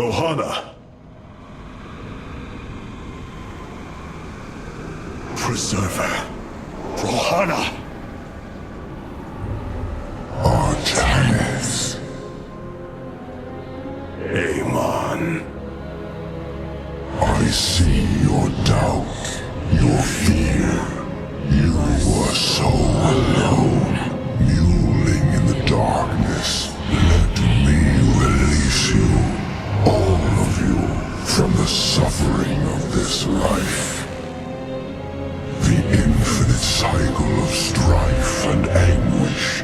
Rohana! Preserver! Rohana! Artanis. Amon. I see your doubt, your fear. You were so alone, mewling in the darkness. Let me release you, all of you, from the suffering of this life. The infinite cycle of strife and anguish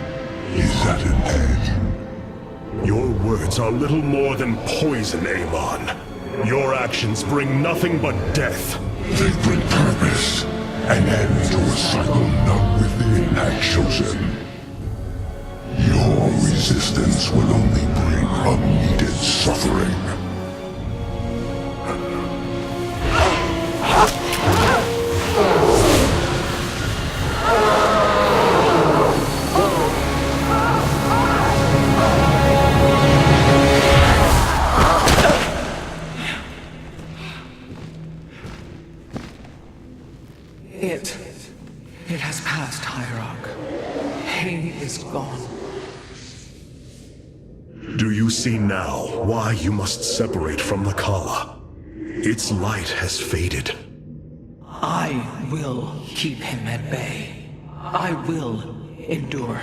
is at an end. Your words are little more than poison, Amon. Your actions bring nothing but death. They bring purpose, an end to a cycle none within had chosen. Your resistance will only bring unneeded suffering. It has passed, Hierarch. Pain is gone. Do you see now why you must separate from the Kala? Its light has faded. I will keep him at bay. I will endure.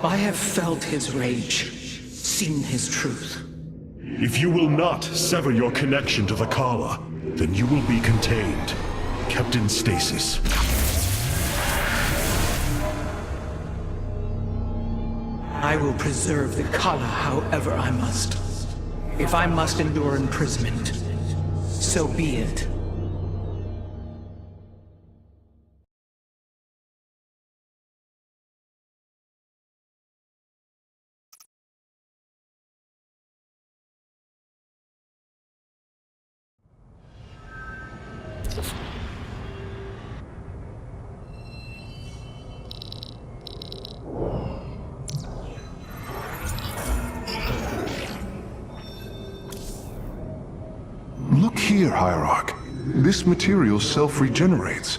I have felt his rage, seen his truth. If you will not sever your connection to the Kala, then you will be contained, kept in stasis. I will preserve the Kala however I must. If I must endure imprisonment, so be it. Look here, Hierarch. This material self-regenerates.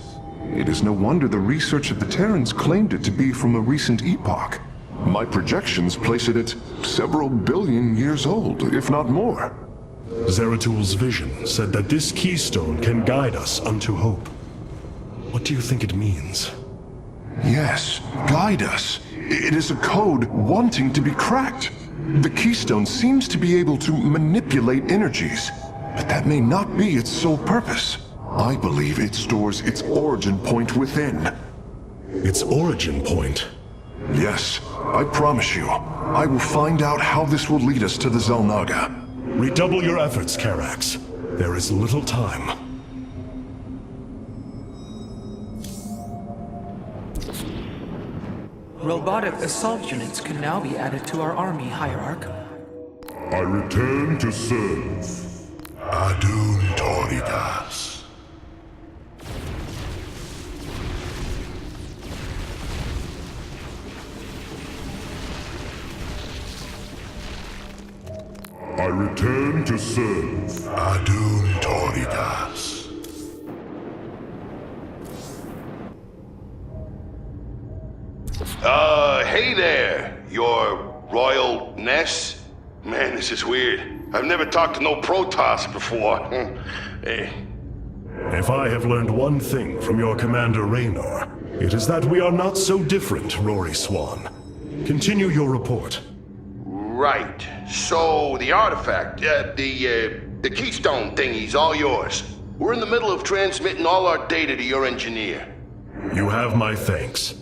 It is no wonder the research of the Terrans claimed it to be from a recent epoch. My projections place it at several billion years old, if not more. Zeratul's vision said that this keystone can guide us unto hope. What do you think it means? Yes, guide us. It is a code wanting to be cracked. The keystone seems to be able to manipulate energies, but that may not be its sole purpose. I believe it stores its origin point within. Its origin point? Yes, I promise you. I will find out how this will lead us to the Xel'Naga. Redouble your efforts, Karax. There is little time. Robotic assault units can now be added to our army, Hierarch. I return to serve. Adun Toridas. I return to serve. Adun Toridas. Hey there, your Royal Ness? Man, this is weird. I've never talked to no Protoss before. Hey. If I have learned one thing from your Commander Raynor, it is that we are not so different, Rory Swan. Continue your report. Right. So, the artifact, the keystone thingy's all yours. We're in the middle of transmitting all our data to your engineer. You have my thanks.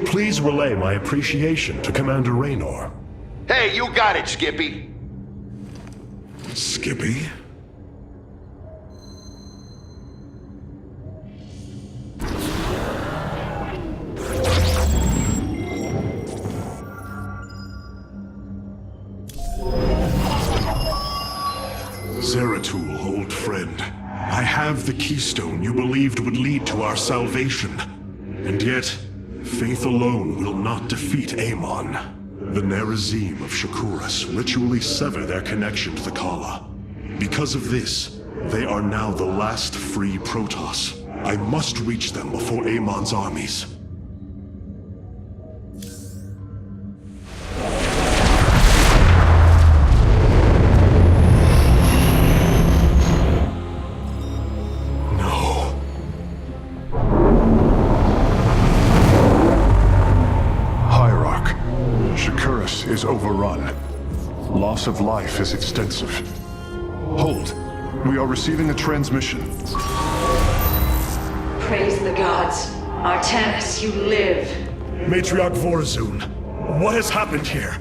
Please relay my appreciation to Commander Raynor. Hey, you got it, Skippy. Skippy? Zeratul, old friend. I have the keystone you believed would lead to our salvation. And yet, faith alone will not defeat Amon. The Nerazim of Shakuras ritually sever their connection to the Kala. Because of this, they are now the last free Protoss. I must reach them before Amon's armies. Is overrun. Loss of life is extensive. Hold. We are receiving a transmission. Praise the gods. Artanis, you live. Matriarch Vorazun, what has happened here?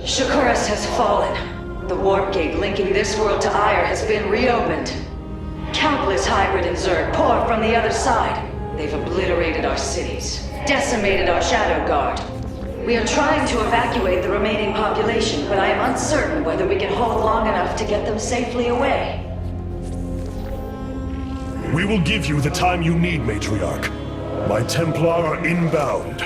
Shakuras has fallen. The warp gate linking this world to Ire has been reopened. Countless hybrid and Zerg pour from the other side. They've obliterated our cities, decimated our Shadow Guard. We are trying to evacuate the remaining population, but I am uncertain whether we can hold long enough to get them safely away. We will give you the time you need, Matriarch. My Templar are inbound.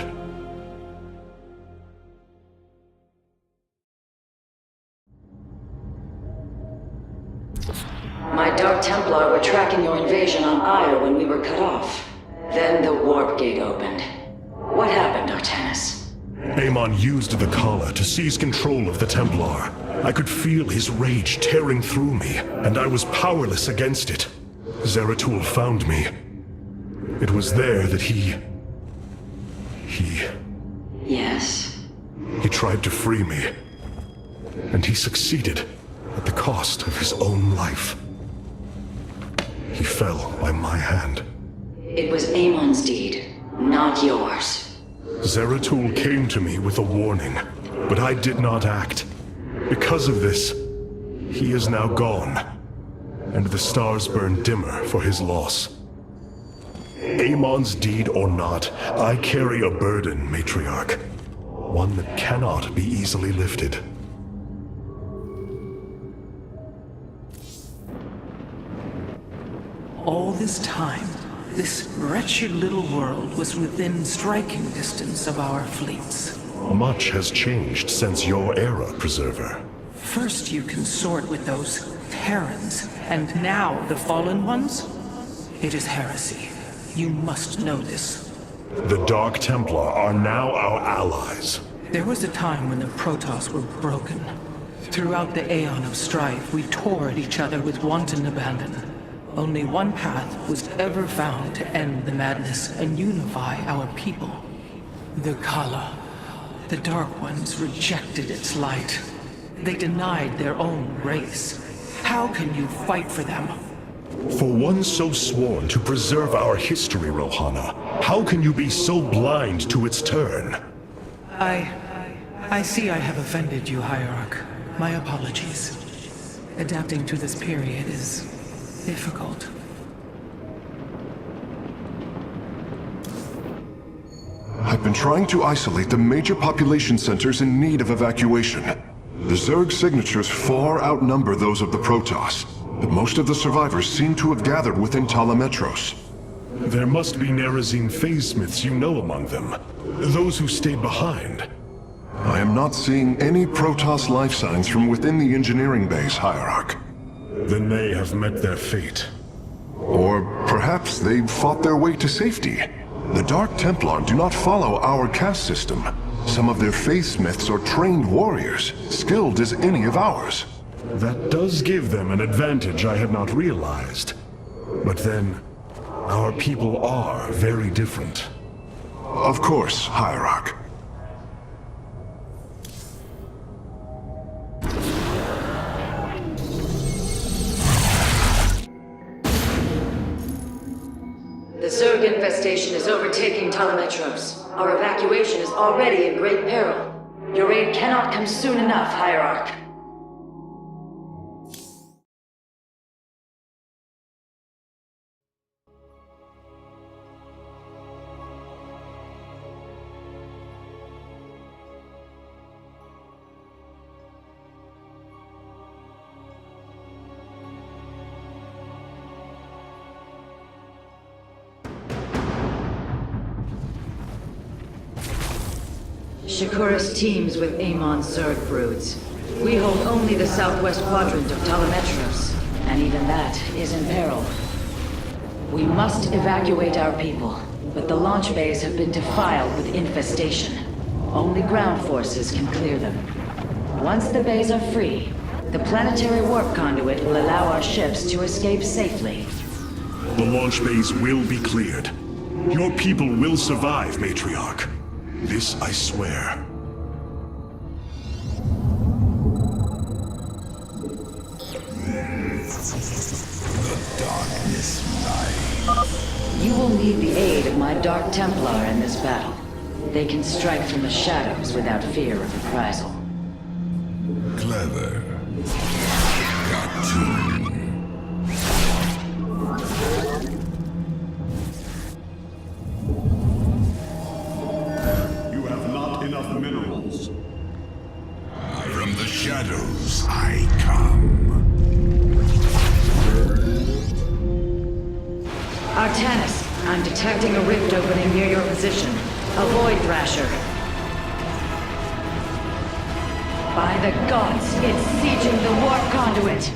My Dark Templar were tracking your invasion on Ire when we were cut off. Then the warp gate opened. What happened, Artanis? Amon used the Khala to seize control of the Templar. I could feel his rage tearing through me, and I was powerless against it. Zeratul found me. It was there that he... Yes? He tried to free me. And he succeeded, at the cost of his own life. He fell by my hand. It was Amon's deed, not yours. Zeratul came to me with a warning, but I did not act. Because of this, he is now gone, and the stars burn dimmer for his loss. Amon's deed or not, I carry a burden, Matriarch. One that cannot be easily lifted. All this time, this wretched little world was within striking distance of our fleets. Much has changed since your era, Preserver. First you consort with those Terrans, and now the Fallen Ones? It is heresy. You must know this. The Dark Templar are now our allies. There was a time when the Protoss were broken. Throughout the Aeon of Strife, we tore at each other with wanton abandon. Only one path was ever found to end the madness and unify our people. The Khala. The Dark Ones rejected its light. They denied their own race. How can you fight for them? For one so sworn to preserve our history, Rohana, how can you be so blind to its turn? I see I have offended you, Hierarch. My apologies. Adapting to this period is difficult. I've been trying to isolate the major population centers in need of evacuation. The Zerg signatures far outnumber those of the Protoss, but most of the survivors seem to have gathered within Talametros. There must be Nerazine phase-smiths you know among them. Those who stayed behind. I am not seeing any Protoss life signs from within the engineering base, Hierarch. Then they have met their fate. Or perhaps they've fought their way to safety. The Dark Templar do not follow our caste system. Some of their faithsmiths are trained warriors, skilled as any of ours. That does give them an advantage I had not realized. But then, our people are very different. Of course, Hierarch. The Zerg infestation is overtaking Talametros. Our evacuation is already in great peril. Your aid cannot come soon enough, Hierarch. Shakuras teams with Amon's Zerg broods. We hold only the southwest quadrant of Talametros. and even that is in peril. We must evacuate our people, but the launch bays have been defiled with infestation. Only ground forces can clear them. Once the bays are free, the planetary warp conduit will allow our ships to escape safely. The launch bays will be cleared. Your people will survive, Matriarch. This I swear. You will need the aid of my Dark Templar in this battle. They can strike from the shadows without fear of reprisal. Clever. Got to. You have not enough minerals. From the shadows I come. Artanis, I'm detecting a rift opening near your position. Avoid Thrasher. By the gods, it's sieging the warp conduit.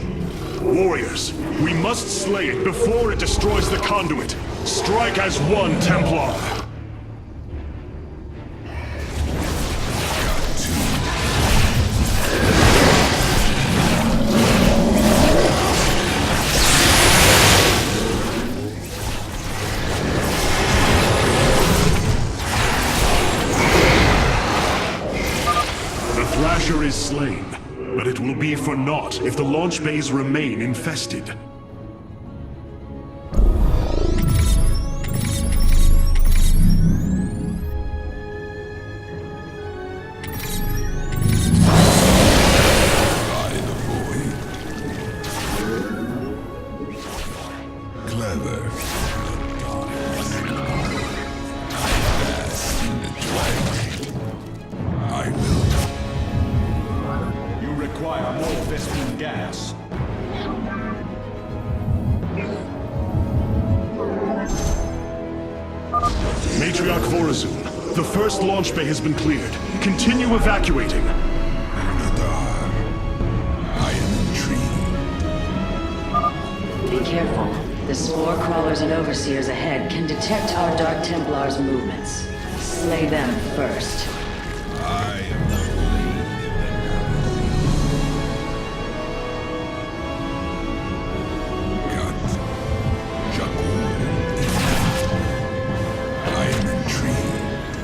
Warriors, we must slay it before it destroys the conduit. Strike as one, Templar. Thrasher is slain, but it will be for naught if the launch bays remain infested. Clever. I will. You require more Vespene gas. Matriarch Vorazun, the first launch bay has been cleared. Continue evacuating. I am intrigued. Be careful. The spore crawlers and overseers ahead can detect our Dark Templar's movements. Slay them first. I am the I am intrigued.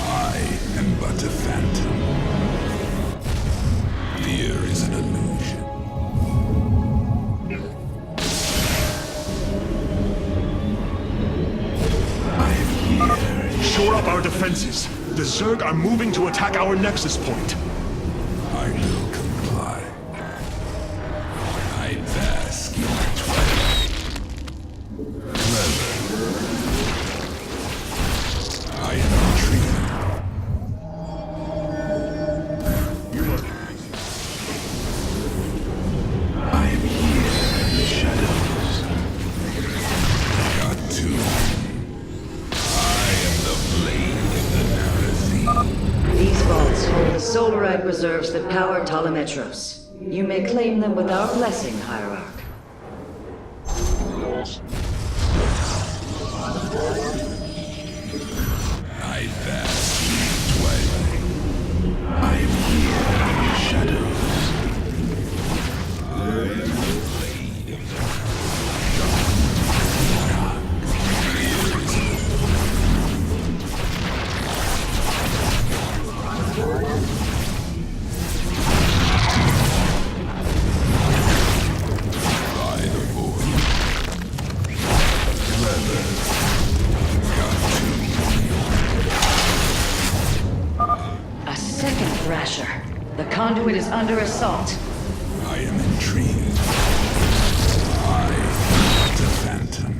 I am but a phantom. Fear is an illusion. I am here. Shore up our defenses. The Zerg are moving to attack our nexus point. I will comply. I bask in the twilight. Clever. I am intrigued. I am here in the shadows. Got to. I am the blade of the Narazine. These vaults hold the solarite reserves that power Talametros. You may claim them with our blessing, Hierarch. I bask in the twilight. I am here in the shadows. I am the blade of the by the void. Clever. Got A second Thrasher. The conduit is under assault. I am intrigued. I am but a phantom.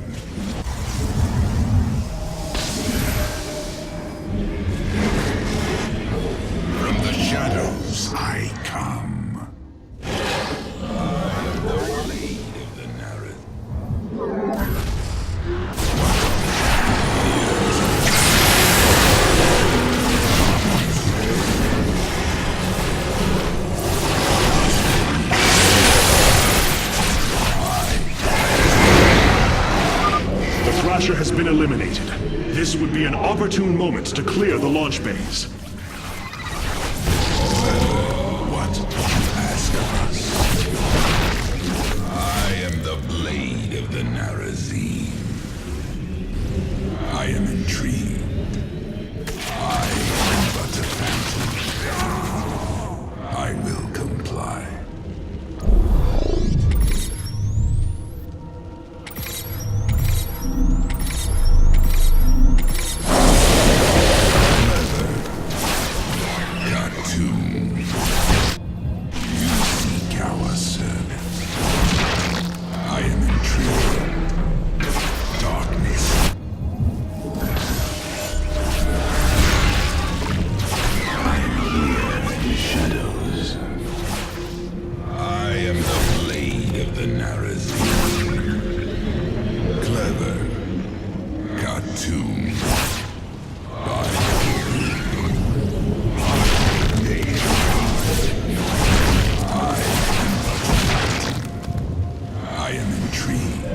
From the shadows I come. I am the blade of the narrative. Thrasher has been eliminated. This would be an opportune moment to clear the launch bays. What do you ask of us? I am the blade of the Narazim. I am intrigued. I am but a phantom. I will comply.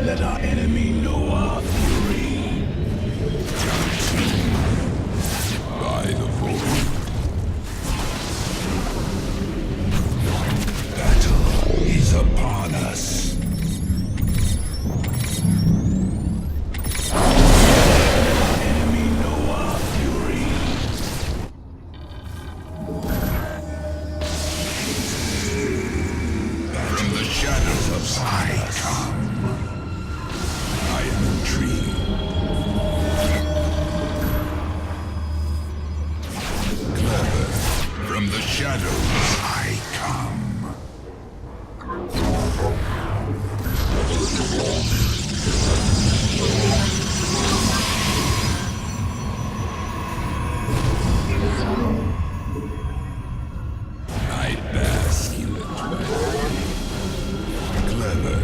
Let our enemy know our fury. By the void. Battle is upon us. Enemy know our fury. From the shadows of I come. I am intrigued. Clever. From the shadows I come. I bask in the twilight. Clever.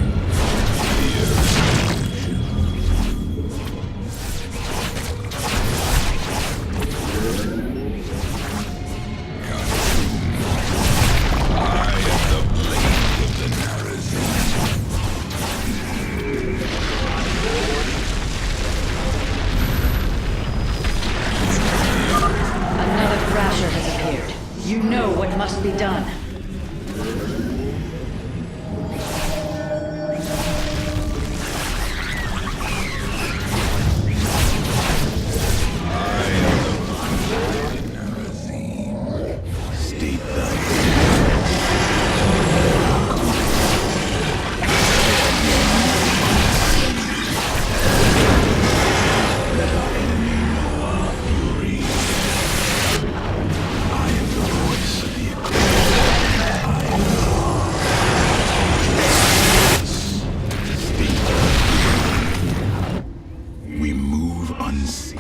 Another Thrasher has appeared. You know what must be done. State them. Let our enemy know our fury. I am the voice of the eclipse. We move unseen.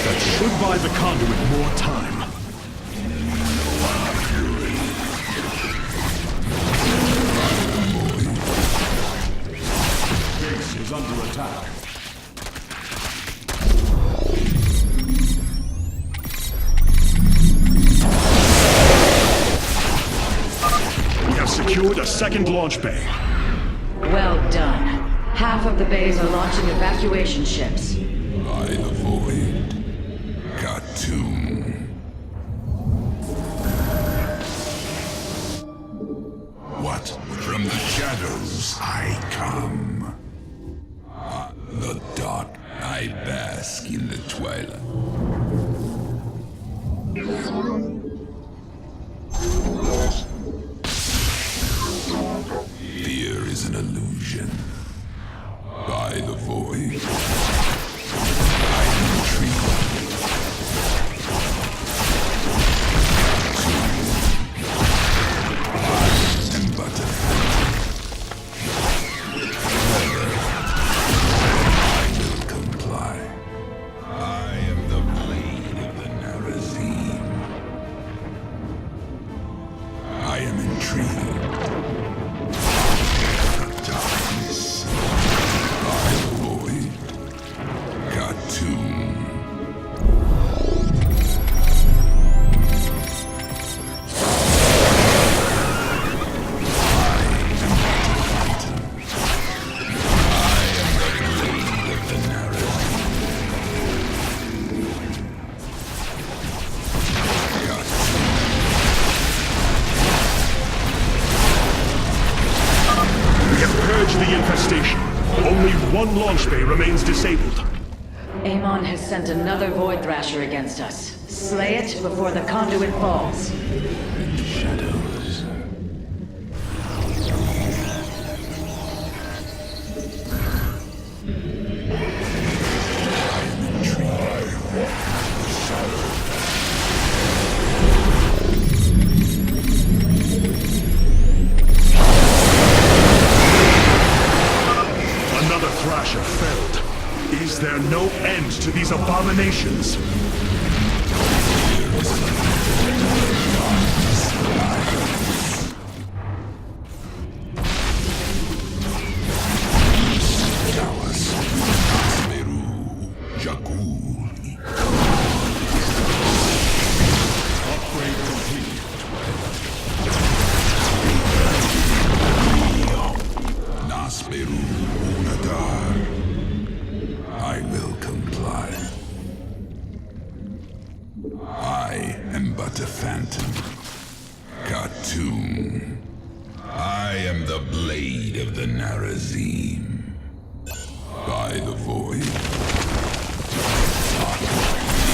That should buy the conduit more time. Base is under attack. We have secured a second launch bay. Well done. Half of the bays are launching evacuation ships. By the void. Khartoum. What? From the shadows I come. The dark. I bask in the twilight. Fear is an illusion. By the void. I am intrigued. I am but a I will comply. I am the blade of the Narazim. I am intrigued. station. Only one launch bay remains disabled. Amon has sent another Void Thrasher against us. Slay it before the conduit falls. Shadows. Another Thrasher felled. Is there no end to these abominations? I will comply. I am but a phantom. Khartoum. I am the blade of the Narazim. By the void.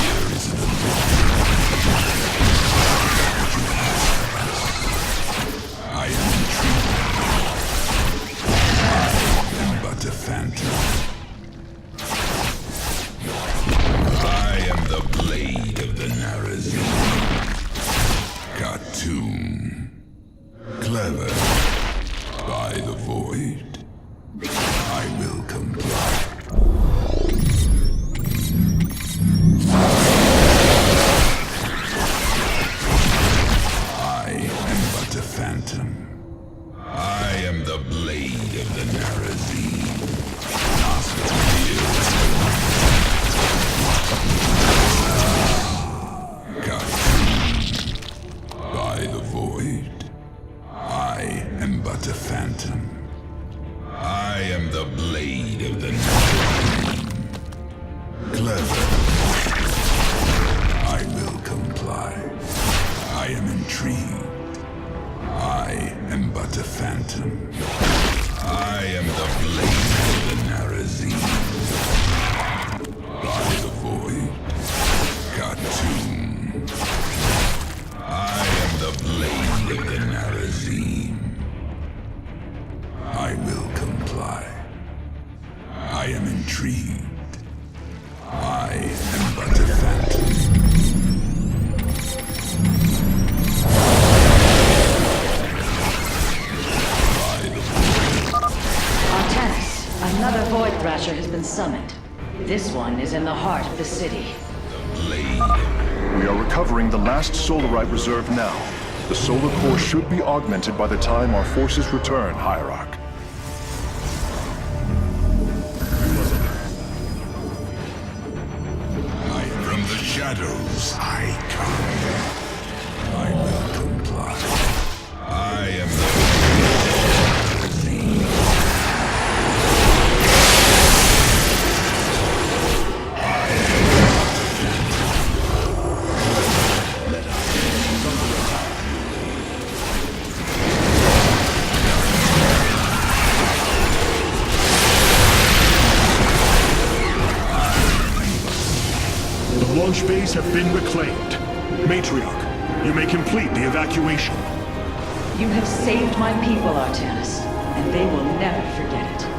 Here is the I am intrigued. I am but a phantom. I am the blade of the Narazim. Khartoum. Clever. By the void. I will comply. I am but a phantom. I am the blade of the Narazim. By the void. I am but a phantom. I am the blade of the Narazim. Clever. I will comply. I am intrigued. I am but a phantom. I am the blade of the Narazim. By the void. Khartoum. I am the blade of the Narazim. I will comply. I am intrigued. I am but a phantom. By the void. Artanis, another Void Thrasher has been summoned. This one is in the heart of the city. Blade. We are recovering the last Solarite reserve now. The solar core should be augmented by the time our forces return, Hierarch. From the shadows I come. I will comply. I am the The launch bays have been reclaimed. Matriarch, you may complete the evacuation. You have saved my people, Artanis, and they will never forget it.